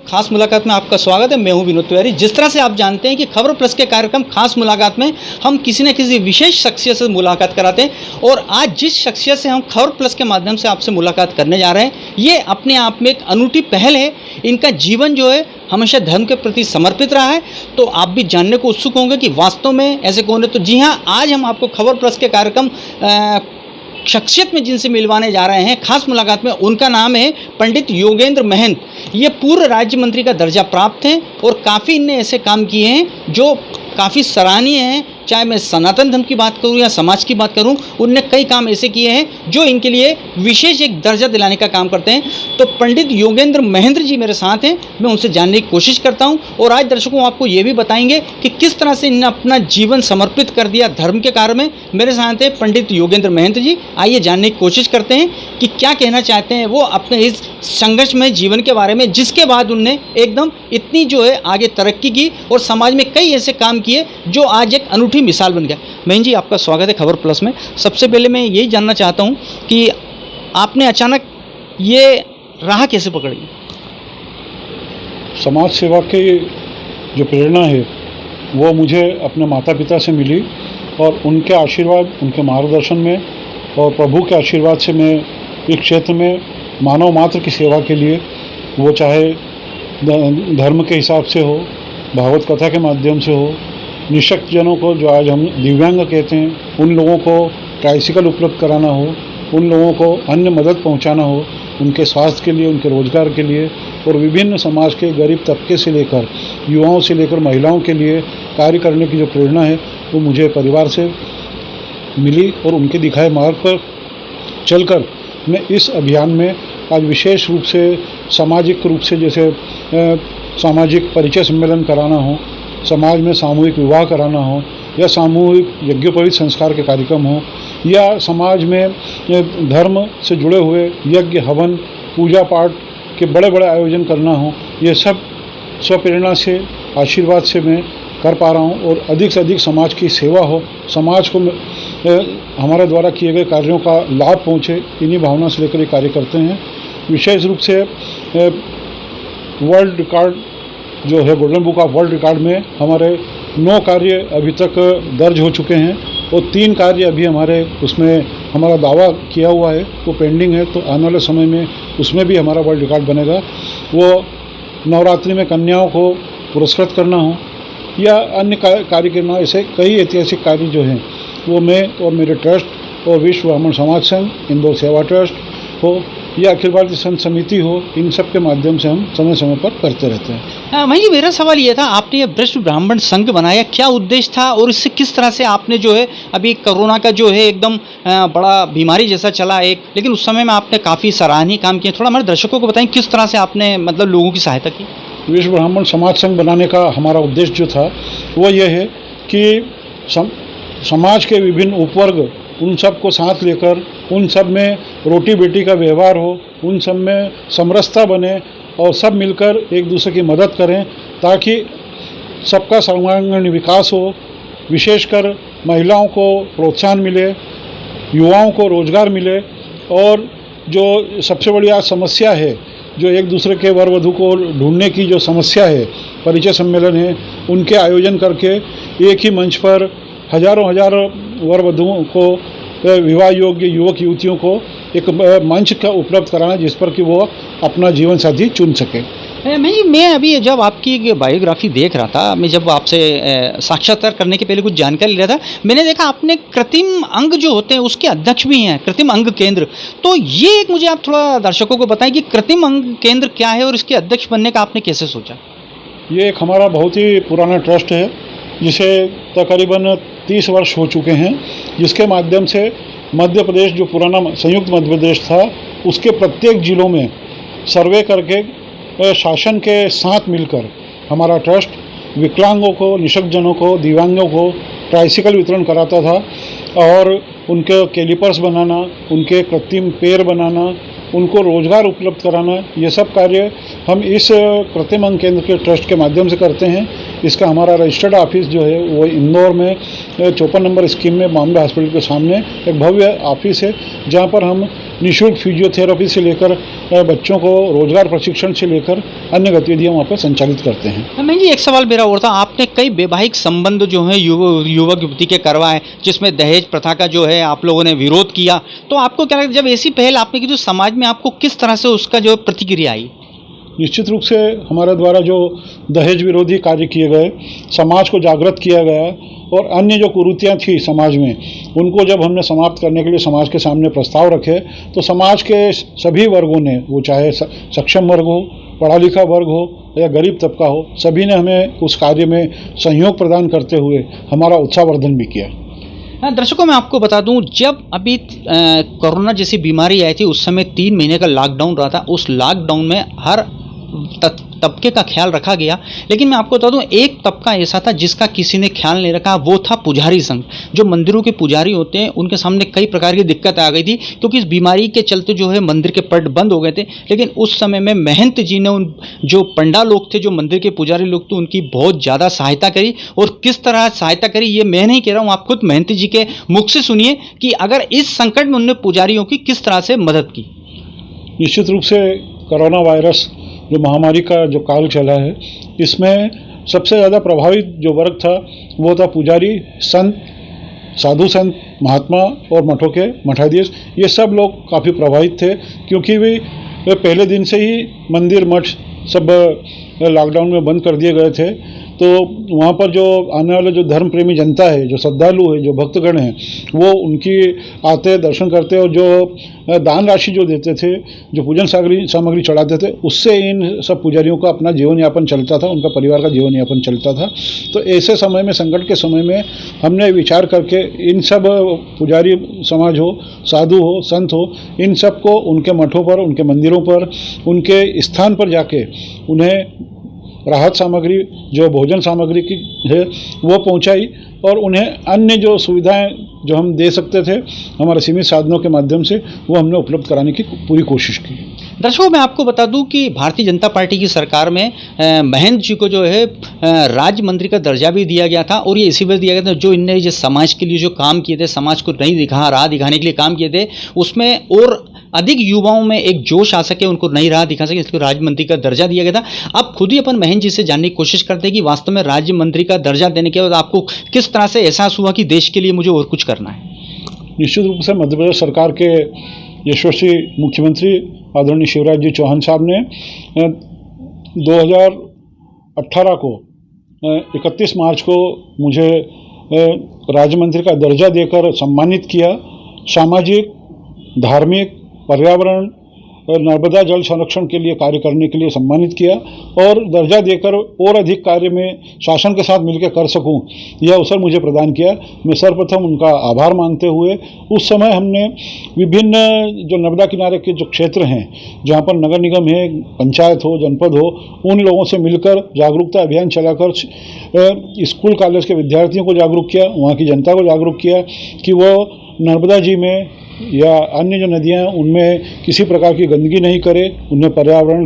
खास मुलाकात में आपका स्वागत है। मैं हूं विनोद तिवारी। जिस तरह से आप जानते हैं कि खबर प्लस के कार्यक्रम खास मुलाकात में हम किसी न किसी विशेष शख्सियत से मुलाकात कराते हैं और आज जिस शख्सियत से हम खबर प्लस के माध्यम से आपसे मुलाकात करने जा रहे हैं, ये अपने आप में एक अनूठी पहल है। इनका जीवन जो है हमेशा धर्म के प्रति समर्पित रहा है। तो आप भी जानने को उत्सुक होंगे कि वास्तव में ऐसे कौन है। तो जी हाँ, आज हम आपको खबर प्लस के कार्यक्रम शख्सियत में जिनसे मिलवाने जा रहे हैं खास मुलाकात में, उनका नाम है पंडित योगेंद्र महंत। ये पूर्व राज्य मंत्री का दर्जा प्राप्त हैं और काफ़ी इनने ऐसे काम किए हैं जो काफ़ी सराहनीय हैं। चाहे मैं सनातन धर्म की बात करूं या समाज की बात करूं, उनने कई काम ऐसे किए हैं जो इनके लिए विशेष एक दर्जा दिलाने का काम करते हैं। तो पंडित योगेंद्र महेंद्र जी मेरे साथ हैं, मैं उनसे जानने की कोशिश करता हूं और आज दर्शकों आपको ये भी बताएंगे कि किस तरह से इन्होंने अपना जीवन समर्पित कर दिया धर्म के कार्य में। मेरे साथ हैं पंडित योगेंद्र महेंद्र जी। आइए जानने की कोशिश करते हैं कि क्या कहना चाहते हैं वो अपने इस संघर्षमय जीवन के बारे में, जिसके बाद उनने एकदम इतनी जो है आगे तरक्की की और समाज में कई ऐसे काम किए जो आज एक अनूठी मिसाल बन गया। महेंद्र जी, आपका स्वागत है खबर प्लस में। सबसे पहले मैं यही जानना चाहता हूं कि आपने अचानक ये राह कैसे पकड़ी? समाज सेवा की जो प्रेरणा है वो मुझे अपने माता पिता से मिली और उनके आशीर्वाद, उनके मार्गदर्शन में और प्रभु के आशीर्वाद से मैं इस क्षेत्र में मानव मात्र की सेवा के लिए, वो चाहे धर्म के हिसाब से हो, भागवत कथा के माध्यम से हो, निःशक्त जनों को जो आज हम दिव्यांग कहते हैं उन लोगों को ट्राइसिकल उपलब्ध कराना हो, उन लोगों को अन्य मदद पहुंचाना हो, उनके स्वास्थ्य के लिए, उनके रोजगार के लिए और विभिन्न समाज के गरीब तबके से लेकर युवाओं से लेकर महिलाओं के लिए कार्य करने की जो प्रेरणा है वो मुझे परिवार से मिली और उनके दिखाए मार्ग पर चलकर मैं इस अभियान में आज विशेष रूप से सामाजिक रूप से, जैसे सामाजिक परिचय सम्मेलन कराना हो, समाज में सामूहिक विवाह कराना हो या सामूहिक यज्ञोपवीत संस्कार के कार्यक्रम हो या समाज में धर्म से जुड़े हुए यज्ञ, हवन, पूजा पाठ के बड़े बड़े आयोजन करना हो, ये सब स्वप्रेरणा से, आशीर्वाद से मैं कर पा रहा हूँ और अधिक से अधिक समाज की सेवा हो, समाज को हमारे द्वारा किए गए कार्यों का लाभ पहुँचे, इन्हीं भावना से लेकर ये कार्य करते हैं। विशेष रूप से वर्ल्ड रिकॉर्ड जो है golden book of world record में हमारे 9 कार्य अभी तक दर्ज हो चुके हैं और 3 कार्य अभी हमारे उसमें हमारा दावा किया हुआ है, वो पेंडिंग है। तो आने वाले समय में उसमें भी हमारा वर्ल्ड रिकॉर्ड बनेगा। वो नवरात्रि में कन्याओं को पुरस्कृत करना हो या अन्य कार्य करना, ऐसे कई ऐतिहासिक कार्य जो हैं वो मैं और मेरे ट्रस्ट और विश्व ब्राह्मण समाज संघ, इंदौर सेवा ट्रस्ट हो या अखिल भारतीय संत समिति हो, इन सब के माध्यम से हम समय समय पर करते रहते हैं। भाई, मेरा सवाल ये था, आपने ये विश्व ब्राह्मण संघ बनाया, क्या उद्देश्य था और इससे किस तरह से आपने जो है अभी कोरोना का जो है एकदम बड़ा बीमारी जैसा चला एक, लेकिन उस समय में आपने काफ़ी सराहनीय काम किए। थोड़ा हमारे दर्शकों को बताएं किस तरह से आपने मतलब लोगों की सहायता की। विश्व ब्राह्मण समाज संघ बनाने का हमारा उद्देश्य जो था वो ये है कि समाज के विभिन्न उपवर्ग, उन सब को साथ लेकर उन सब में रोटी बेटी का व्यवहार हो, उन सब में समरसता बने और सब मिलकर एक दूसरे की मदद करें ताकि सबका सर्वांगीण विकास हो। विशेषकर महिलाओं को प्रोत्साहन मिले, युवाओं को रोजगार मिले और जो सबसे बड़ी आज समस्या है, जो एक दूसरे के वर वधू को ढूंढने की जो समस्या है, परिचय सम्मेलन है, उनके आयोजन करके एक ही मंच पर हजारों वर वधुओं को, विवाह योग्य युवक युवतियों को एक मंच का उपलब्ध कराना जिस पर कि वो अपना जीवन साथी चुन सके। मैं अभी जब आपकी बायोग्राफी देख रहा था, मैं जब आपसे साक्षात्कार करने के पहले कुछ जानकारी ले रहा था, मैंने देखा आपने कृत्रिम अंग जो होते हैं उसके अध्यक्ष भी हैं, कृत्रिम अंग केंद्र। तो ये एक मुझे आप थोड़ा दर्शकों को बताएं कि कृत्रिम अंग केंद्र क्या है और इसके अध्यक्ष बनने का आपने कैसे सोचा? ये एक हमारा बहुत ही पुराना ट्रस्ट है जिसे तकरीबन 30 वर्ष हो चुके हैं, जिसके माध्यम से मध्य प्रदेश, जो पुराना संयुक्त मध्य प्रदेश था, उसके प्रत्येक जिलों में सर्वे करके शासन के साथ मिलकर हमारा ट्रस्ट विकलांगों को, निःशक्तजनों को, दिव्यांगों को ट्राइसिकल वितरण कराता था और उनके कैलिपर्स बनाना, उनके कृत्रिम पैर बनाना, उनको रोजगार उपलब्ध कराना, ये सब कार्य हम इस कृत्रिम अंग केंद्र के ट्रस्ट के माध्यम से करते हैं। इसका हमारा रजिस्टर्ड ऑफिस जो है वो इंदौर में 54 नंबर स्कीम में बॉम्बे हॉस्पिटल के सामने एक भव्य ऑफिस है, जहाँ पर हम निःशुल्क फिजियोथेरेपी से लेकर बच्चों को रोजगार प्रशिक्षण से लेकर अन्य गतिविधियां वहाँ पर संचालित करते हैं। मैं जी एक सवाल मेरा और था, आपने कई वैवाहिक संबंध जो है युवक युवती के करवाए, जिसमें दहेज प्रथा का जो है आप लोगों ने विरोध किया, तो आपको क्या लगता है जब ऐसी पहल आपने की तो समाज में आपको किस तरह से उसका जो प्रतिक्रिया आई? निश्चित रूप से हमारे द्वारा जो दहेज विरोधी कार्य किए गए, समाज को जागृत किया गया और अन्य जो कुरीतियाँ थी समाज में, उनको जब हमने समाप्त करने के लिए समाज के सामने प्रस्ताव रखे, तो समाज के सभी वर्गों ने, वो चाहे सक्षम वर्ग हो, पढ़ा लिखा वर्ग हो या गरीब तबका हो, सभी ने हमें उस कार्य में सहयोग प्रदान करते हुए हमारा उत्साहवर्धन भी किया। दर्शकों मैं आपको बता दूं, जब अभी कोरोना जैसी बीमारी आई थी उस समय 3 महीने का लॉकडाउन रहा था। उस लॉकडाउन में हर तबके का ख्याल रखा गया, लेकिन मैं आपको बता दूं एक तबका ऐसा था जिसका किसी ने ख्याल नहीं रखा, वो था पुजारी संघ। जो मंदिरों के पुजारी होते हैं उनके सामने कई प्रकार की दिक्कत आ गई थी, क्योंकि इस बीमारी के चलते जो है मंदिर के पट बंद हो गए थे। लेकिन उस समय में महंत जी ने उन जो पंडा लोग थे, जो मंदिर के पुजारी लोग थे, उनकी बहुत ज़्यादा सहायता करी। और किस तरह सहायता करी ये मैं नहीं कह रहा हूँ, आप खुद महंत जी के मुख से सुनिए कि अगर इस संकट में उन्होंने पुजारियों की किस तरह से मदद की। निश्चित रूप से कोरोना वायरस जो महामारी का जो काल चला है, इसमें सबसे ज़्यादा प्रभावित जो वर्ग था वो था पुजारी, संत, साधु संत, महात्मा और मठों के मठाधीश। ये सब लोग काफ़ी प्रभावित थे, क्योंकि वे पहले दिन से ही मंदिर मठ सब लॉकडाउन में बंद कर दिए गए थे। तो वहाँ पर जो आने वाले जो धर्म प्रेमी जनता है, जो श्रद्धालु है, जो भक्तगण हैं, वो उनकी आते दर्शन करते और जो दान राशि जो देते थे, जो पूजन सामग्री चढ़ाते थे, उससे इन सब पुजारियों का अपना जीवन यापन चलता था, उनका परिवार का जीवन यापन चलता था। तो ऐसे समय में, संकट के समय में, हमने विचार करके इन सब पुजारी समाज हो, साधु हो, संत हो, इन सब को उनके मठों पर, उनके मंदिरों पर, उनके स्थान पर जाके उन्हें राहत सामग्री, जो भोजन सामग्री की है, वो पहुंचाई और उन्हें अन्य जो सुविधाएं जो हम दे सकते थे हमारे सीमित साधनों के माध्यम से, वो हमने उपलब्ध कराने की पूरी कोशिश की। दर्शकों मैं आपको बता दूं कि भारतीय जनता पार्टी की सरकार में महंत जी को जो है राज्य मंत्री का दर्जा भी दिया गया था। और ये इसी वजह दिया गया था, जो इनने जो समाज के लिए जो काम किए थे, समाज को नई राह दिखाने के लिए काम किए थे, उसमें और अधिक युवाओं में एक जोश आ सके, उनको नई राह दिखा सके, इसलिए राज्य मंत्री का दर्जा दिया गया था। अब खुद ही अपन महंत जी से जानने की कोशिश करते हैं कि वास्तव में राज्य मंत्री का दर्जा देने के बाद आपको किस तरह से एहसास हुआ कि देश के लिए मुझे और कुछ करना है। निश्चित रूप से मध्य प्रदेश सरकार के यशस्वी मुख्यमंत्री आदरणीय शिवराज जी चौहान साहब ने 2018 को 31 मार्च को मुझे राज्य मंत्री का दर्जा देकर सम्मानित किया। सामाजिक, धार्मिक, पर्यावरण और नर्मदा जल संरक्षण के लिए कार्य करने के लिए सम्मानित किया और दर्जा देकर और अधिक कार्य में शासन के साथ मिलकर कर सकूं, यह अवसर मुझे प्रदान किया। मैं सर्वप्रथम उनका आभार मानते हुए, उस समय हमने विभिन्न जो नर्मदा किनारे के जो क्षेत्र हैं, जहां पर नगर निगम है, पंचायत हो, जनपद हो, उन लोगों से मिलकर जागरूकता अभियान चलाकर स्कूल कॉलेज के विद्यार्थियों को जागरूक किया, वहाँ की जनता को जागरूक किया कि वो नर्मदा जी में या अन्य जो नदियाँ उनमें किसी प्रकार की गंदगी नहीं करे, उनमें पर्यावरण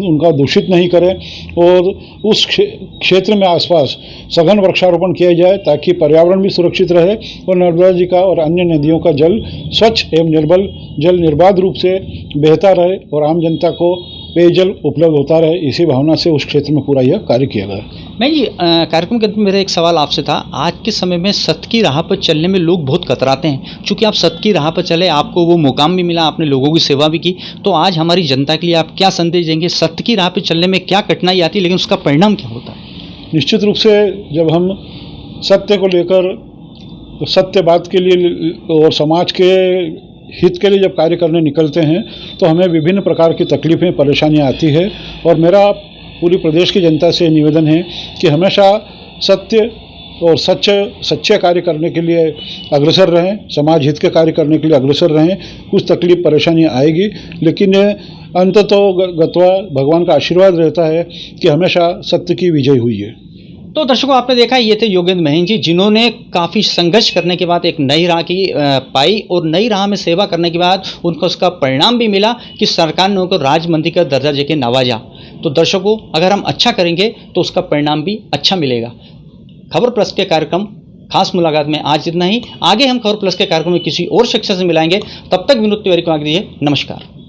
उनका दूषित नहीं करे और उस क्षेत्र में आसपास सघन वृक्षारोपण किया जाए, ताकि पर्यावरण भी सुरक्षित रहे और नर्मदा जी का और अन्य नदियों का जल स्वच्छ एवं निर्मल जल निर्बाध रूप से बहता रहे और आम जनता को पेयजल उपलब्ध होता रहे। इसी भावना से उस क्षेत्र में पूरा यह कार्य किया गया। मैं ये कार्यक्रम के अंत में मेरा एक सवाल आपसे था, आज के समय में सत्य की राह पर चलने में लोग बहुत कतराते हैं। चूँकि आप सत्य की राह पर चले, आपको वो मुकाम भी मिला, आपने लोगों की सेवा भी की, तो आज हमारी जनता के लिए आप क्या संदेश देंगे? सत्य की राह पर चलने में क्या कठिनाई आती है, लेकिन उसका परिणाम क्या होता है? निश्चित रूप से जब हम सत्य को लेकर, सत्य बात के लिए और समाज के हित के लिए जब कार्य करने निकलते हैं, तो हमें विभिन्न प्रकार की तकलीफ़ें, परेशानियां आती है। और मेरा पूरी प्रदेश की जनता से निवेदन है कि हमेशा सत्य और सच्चे कार्य करने के लिए अग्रसर रहें, समाज हित के कार्य करने के लिए अग्रसर रहें। कुछ तकलीफ परेशानियां आएगी, लेकिन अंततः गत्वा भगवान का आशीर्वाद रहता है कि हमेशा सत्य की विजय हुई है। तो दर्शकों आपने देखा, ये थे योगेंद्र महंत जी, जिन्होंने काफ़ी संघर्ष करने के बाद एक नई राह की पाई और नई राह में सेवा करने के बाद उनको उसका परिणाम भी मिला कि सरकार ने उनको राज्य मंत्री का दर्जा देकर नवाजा। तो दर्शकों, अगर हम अच्छा करेंगे तो उसका परिणाम भी अच्छा मिलेगा। खबर प्लस के कार्यक्रम खास मुलाकात में आज इतना ही। आगे हम खबर प्लस के कार्यक्रम में किसी और शख्सियत से मिलाएंगे। तब तक विनोद तिवारी को आगे दीजिए। नमस्कार।